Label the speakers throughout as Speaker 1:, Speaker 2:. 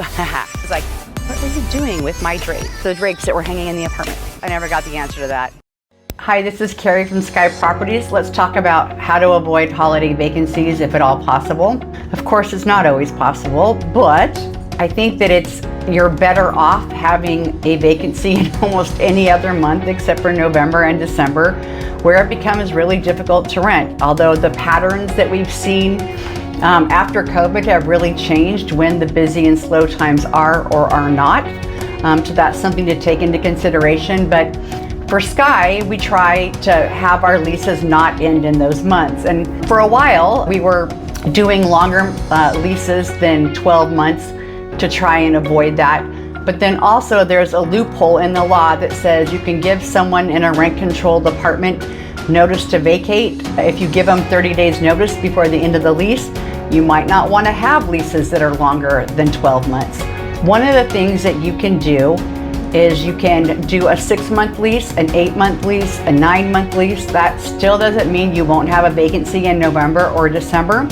Speaker 1: It's like, what were you doing with my drapes? The drapes that were hanging in the apartment. I never got the answer to that. Hi, this is Kari from Sky Properties. Let's talk about how to avoid holiday vacancies if at all possible. Of course, it's not always possible, but I think that you're better off having a vacancy in almost any other month except for November and December, where it becomes really difficult to rent. Although the patterns that we've seen after COVID have really changed when the busy and slow times are or are not. So that's something to take into consideration. But for Sky, we try to have our leases not end in those months. And for a while, we were doing longer leases than 12 months to try and avoid that. But then also there's a loophole in the law that says you can give someone in a rent-controlled apartment notice to vacate. If you give them 30 days notice before the end of the lease, you might not want to have leases that are longer than 12 months. One of the things that you can do is you can do a 6-month lease, an 8-month lease, a 9-month lease. That still doesn't mean you won't have a vacancy in November or December,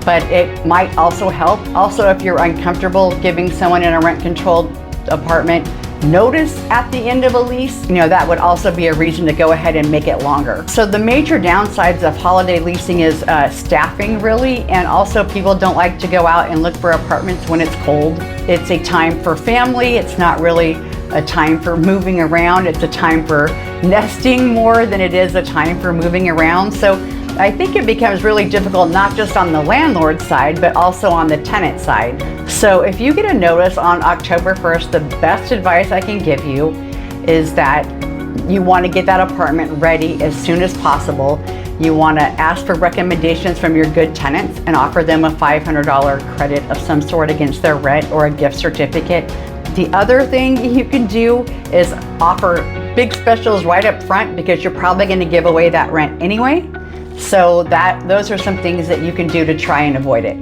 Speaker 1: but it might also help. Also, if you're uncomfortable giving someone in a rent-controlled apartment notice at the end of a lease, that would also be a reason to go ahead and make it longer. So the major downsides of holiday leasing is staffing, really, and also people don't like to go out and look for apartments when it's cold. It's a time for family. It's not really a time for moving around. It's a time for nesting more than it is a time for moving around. So I think it becomes really difficult, not just on the landlord side, but also on the tenant side. So if you get a notice on October 1st, the best advice I can give you is that you want to get that apartment ready as soon as possible. You want to ask for recommendations from your good tenants and offer them a $500 credit of some sort against their rent or a gift certificate. The other thing you can do is offer big specials right up front, because you're probably going to give away that rent anyway. So those are some things that you can do to try and avoid it.